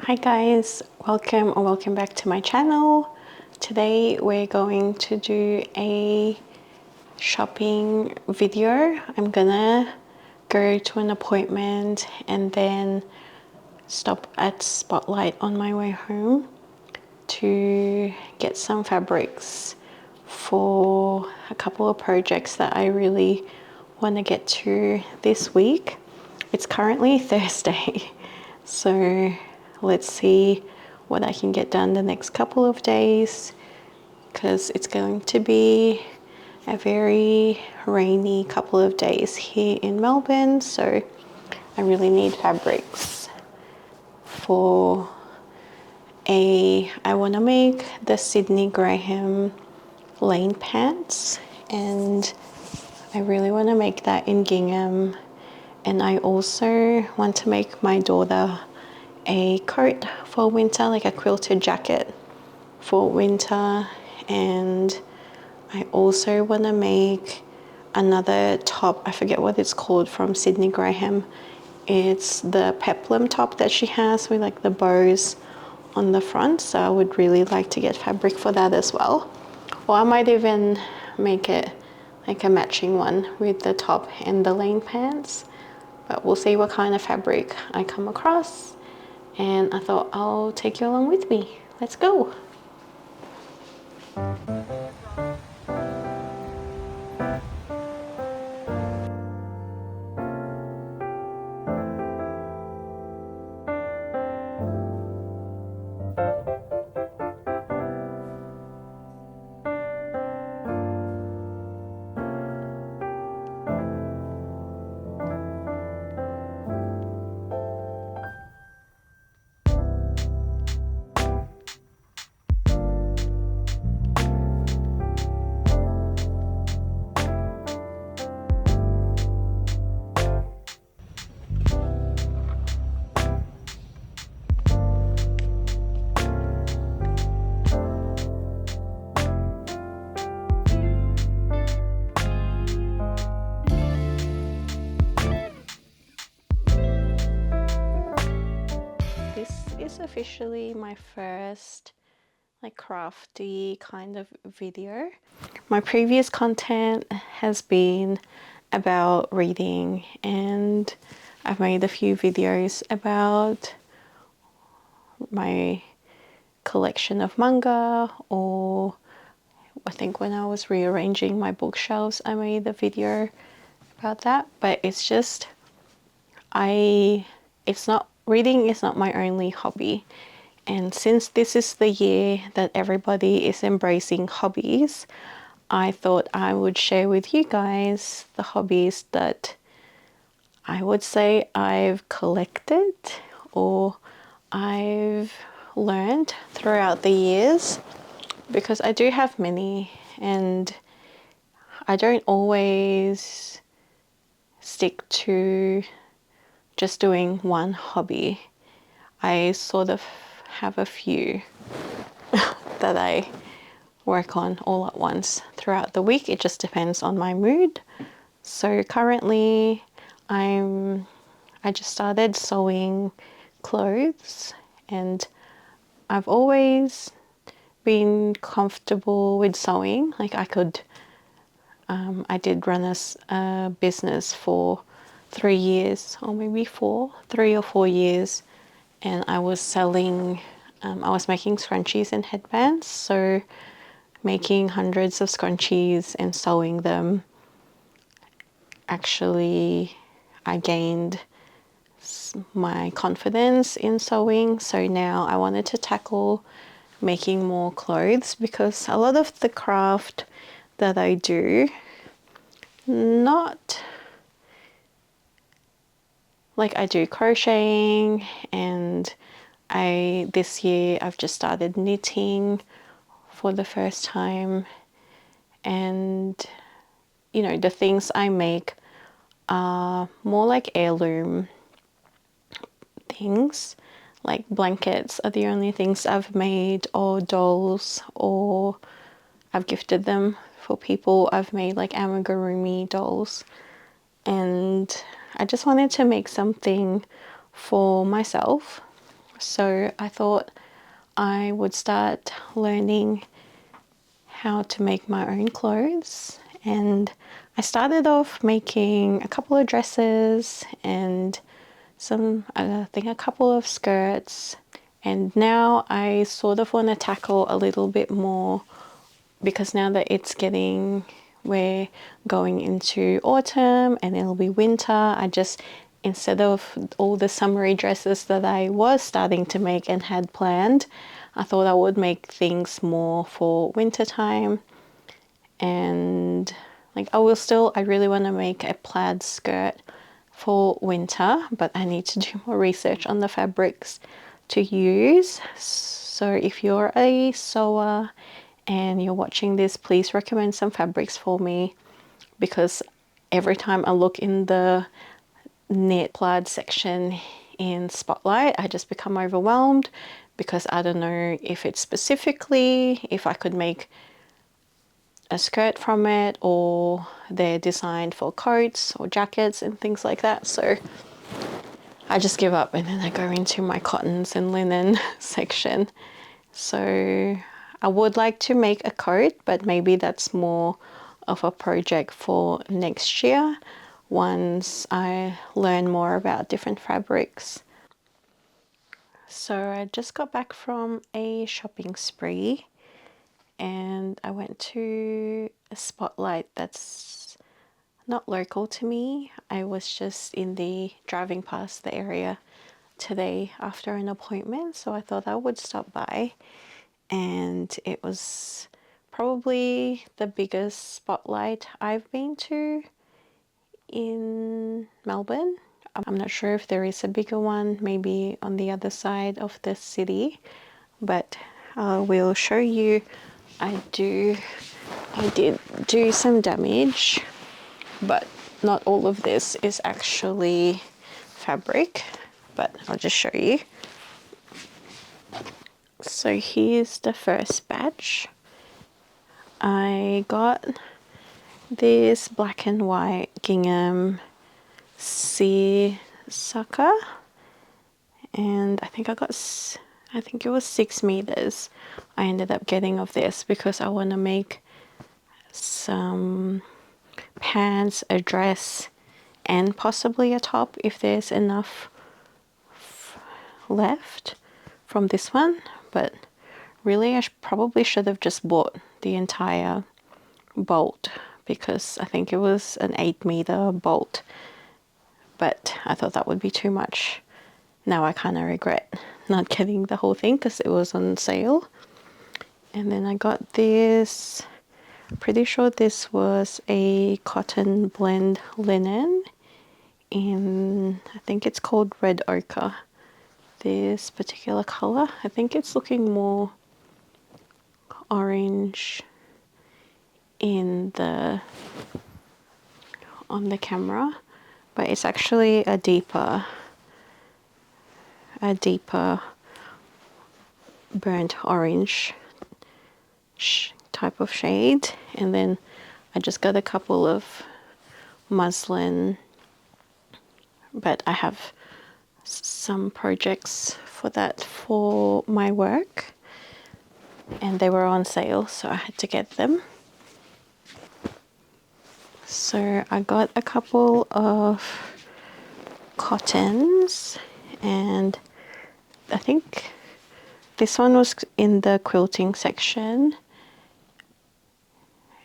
Hi guys, welcome back to my channel. Today we're going to do a shopping video. I'm gonna go to an appointment and then stop at Spotlight on my way home to get some fabrics for a couple of projects that I really want to get to this week. It's currently Thursday, so let's see what I can get done the next couple of days, because it's going to be a very rainy couple of days here in Melbourne, so I really need fabrics for I want to make the Sydney Graham lane pants, and I really want to make that in gingham. And I also want to make my daughter a coat for winter, like a quilted jacket for winter. And I also want to make another top, I forget what it's called, from Sydney Graham. It's the peplum top that she has with like the bows on the front, so I would really like to get fabric for that as well. Or I might even make it like a matching one with the top and the lane pants, but we'll see what kind of fabric I come across. And I thought I'll take you along with me. Let's go. This is officially my first like crafty kind of video. My previous content has been about reading, and I've made a few videos about my collection of manga, or I think when I was rearranging my bookshelves I made a video about that. But it's just reading is not my only hobby. And since this is the year that everybody is embracing hobbies, I thought I would share with you guys the hobbies that I would say I've collected or I've learned throughout the years, because I do have many and I don't always stick to just doing one hobby. I sort of have a few that I work on all at once throughout the week. It just depends on my mood. So currently I just started sewing clothes, and I've always been comfortable with sewing. Like I did run a business for 3 years, or maybe 3 or 4 years, and I was selling, I was making scrunchies and headbands, so making hundreds of scrunchies and sewing them. Actually, I gained my confidence in sewing, so now I wanted to tackle making more clothes, because a lot of the craft that I do, not like I do crocheting, and this year I've just started knitting for the first time, and you know, the things I make are more like heirloom things. Like blankets are the only things I've made, or dolls, or I've gifted them for people. I've made like amigurumi dolls, and I just wanted to make something for myself. So I thought I would start learning how to make my own clothes, and I started off making a couple of dresses and I think a couple of skirts, and now I sort of want to tackle a little bit more, because now that we're going into autumn and it'll be winter, instead of all the summery dresses that I was starting to make and had planned, I thought I would make things more for winter time. And like I really want to make a plaid skirt for winter, but I need to do more research on the fabrics to use. So if you're a sewer and you're watching this, please recommend some fabrics for me, because every time I look in the knit plaid section in Spotlight, I just become overwhelmed, because I don't know if I could make a skirt from it, or they're designed for coats or jackets and things like that. So I just give up, and then I go into my cottons and linen section. So I would like to make a coat, but maybe that's more of a project for next year once I learn more about different fabrics. So I just got back from a shopping spree, and I went to a Spotlight that's not local to me. I was just driving past the area today after an appointment, so I thought I would stop by. And it was probably the biggest Spotlight I've been to in Melbourne. I'm not sure if there is a bigger one, maybe on the other side of the city, but I will show you. I did do some damage, but not all of this is actually fabric, but I'll just show you. So here's the first batch. I got this black and white gingham seersucker, and I think it was 6 meters I ended up getting of this, because I want to make some pants, a dress, and possibly a top if there's enough left from this one. But really, I probably should have just bought the entire bolt, because I think it was an 8-meter bolt, but I thought that would be too much. Now I kind of regret not getting the whole thing, because it was on sale. And then I got this, pretty sure this was a cotton blend linen in, I think it's called red ochre, this particular color. I think it's looking more orange on the camera, but it's actually a deeper burnt orange type of shade. And then I just got a couple of muslin, but I have some projects for that for my work, and they were on sale, so I had to get them. So I got a couple of cottons, and I think this one was in the quilting section,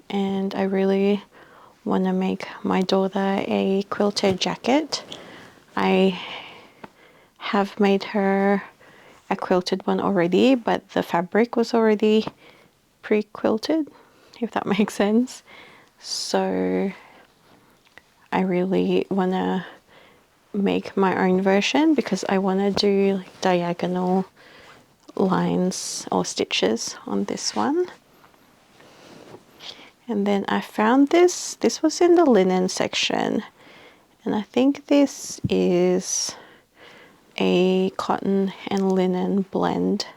and I really want to make my daughter a quilted jacket. I have made her a quilted one already, but the fabric was already pre-quilted, if that makes sense. So I really want to make my own version, because I want to do like diagonal lines or stitches on this one. And then I found this was in the linen section, and I think this is a cotton and linen blend.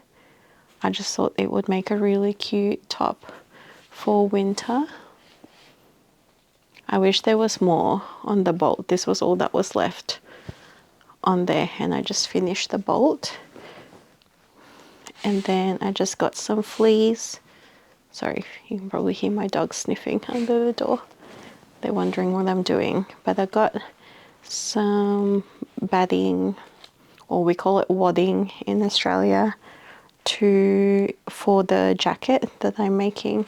I just thought it would make a really cute top for winter. I wish there was more on the bolt. This was all that was left on there, and I just finished the bolt. And then I just got some fleece. Sorry, you can probably hear my dog sniffing under the door. They're wondering what I'm doing. But I got some batting, or we call it wadding in Australia, for the jacket that I'm making,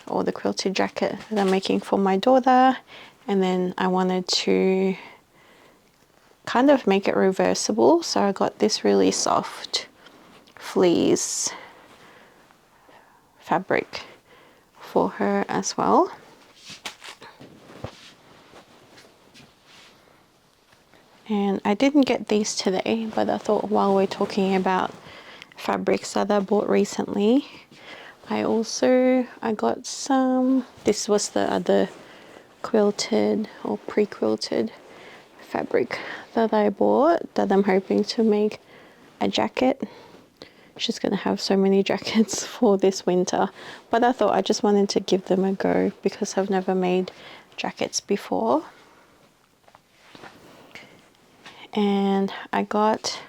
or the quilted jacket that I'm making for my daughter. And then I wanted to kind of make it reversible, so I got this really soft fleece fabric for her as well. And I didn't get these today, but I thought while we're talking about fabrics that I bought recently, I got some, this was the other quilted or pre-quilted fabric that I bought that I'm hoping to make a jacket. She's gonna have so many jackets for this winter, but I thought I just wanted to give them a go because I've never made jackets before. And I got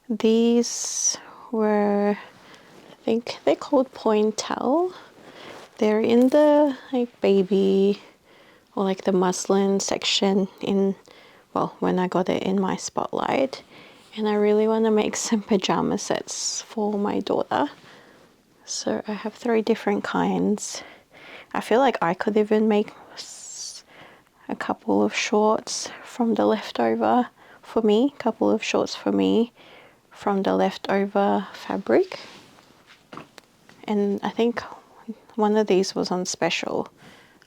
these, were, I think they're called pointel. They're in the like baby or like the muslin section in, well, when I got it in my spotlight. And I really want to make some pajama sets for my daughter. So I have 3 different kinds. I feel like I could even make a couple of shorts from the leftover for me, from the leftover fabric. And I think one of these was on special.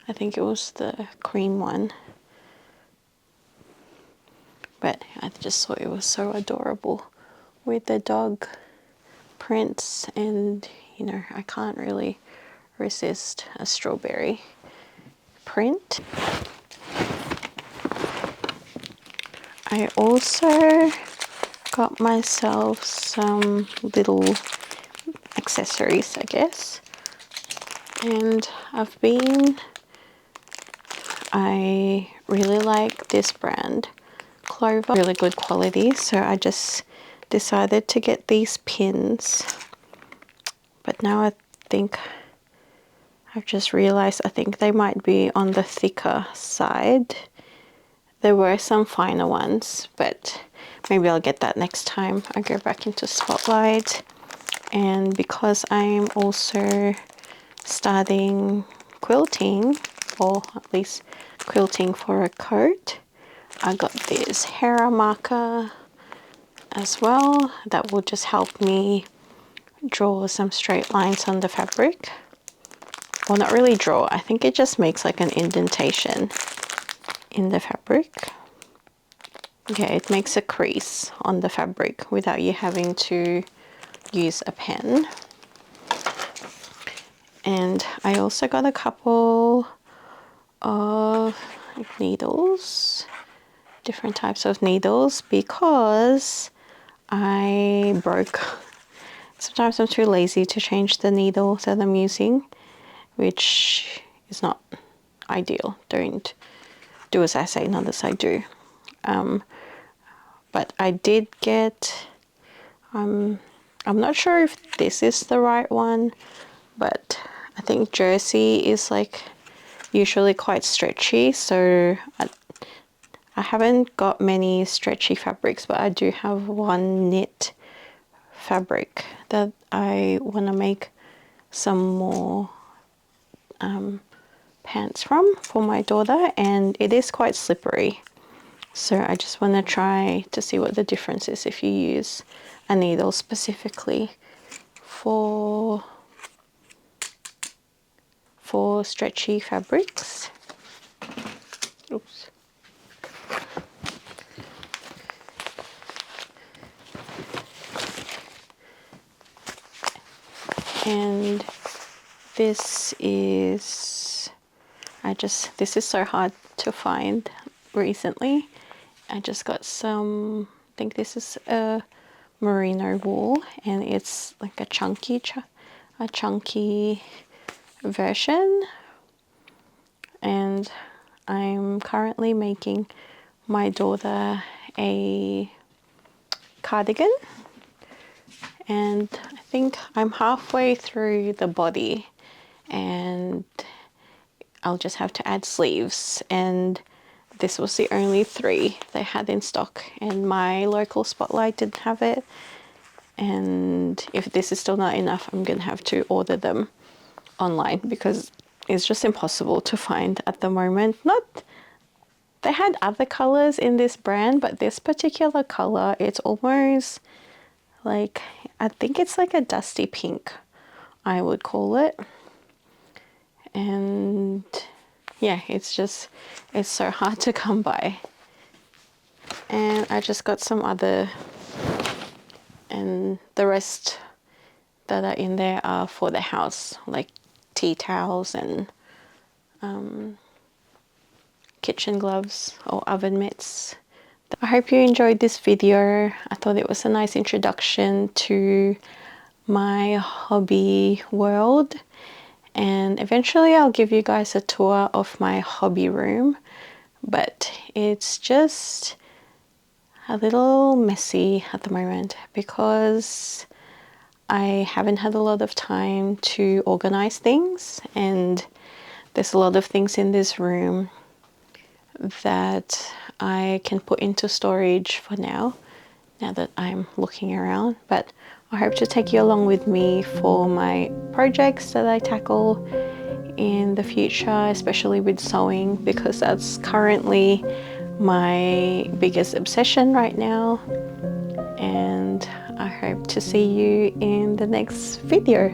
I think it was the cream one. But I just thought it was so adorable with the dog prints, and you know, I can't really resist a strawberry print. I also got myself some little accessories, I guess. And I really like this brand, Clover, really good quality. So I just decided to get these pins. But now I've just realized I think they might be on the thicker side. There were some finer ones, but maybe I'll get that next time I go back into Spotlight. And because I'm also starting quilting, or at least quilting for a coat, I got this Hera marker as well that will just help me draw some straight lines on the fabric. Well, not really draw, I think it just makes like an indentation in the fabric. Yeah, it makes a crease on the fabric without you having to use a pen. And I also got a couple of needles, different types of needles, because I broke. Sometimes I'm too lazy to change the needle that I'm using, which is not ideal. Don't do as I say, not as I do. But I did get, I'm not sure if this is the right one, but I think jersey is like usually quite stretchy, so I haven't got many stretchy fabrics, but I do have one knit fabric that I want to make some more pants from for my daughter, and it is quite slippery. So I just want to try to see what the difference is if you use a needle specifically for stretchy fabrics. Oops. And this is, this is so hard to find recently. I just got some, I think this is a merino wool, and it's like a chunky version. And I'm currently making my daughter a cardigan, and I think I'm halfway through the body, and I'll just have to add sleeves. And this was the only 3 they had in stock, and my local Spotlight didn't have it. And if this is still not enough, I'm gonna have to order them online because it's just impossible to find at the moment. Not, they had other colors in this brand, but this particular color, it's almost like, I think it's like a dusty pink, I would call it. And yeah, it's so hard to come by. And I just got some other, and the rest that are in there are for the house, like tea towels and kitchen gloves or oven mitts. I hope you enjoyed this video. I thought it was a nice introduction to my hobby world, and eventually I'll give you guys a tour of my hobby room, but it's just a little messy at the moment because I haven't had a lot of time to organize things, and there's a lot of things in this room that I can put into storage for now that I'm looking around. But I hope to take you along with me for my projects that I tackle in the future, especially with sewing, because that's currently my biggest obsession right now. And I hope to see you in the next video.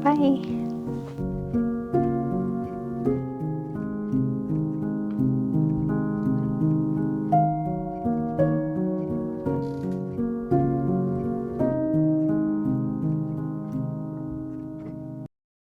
Bye.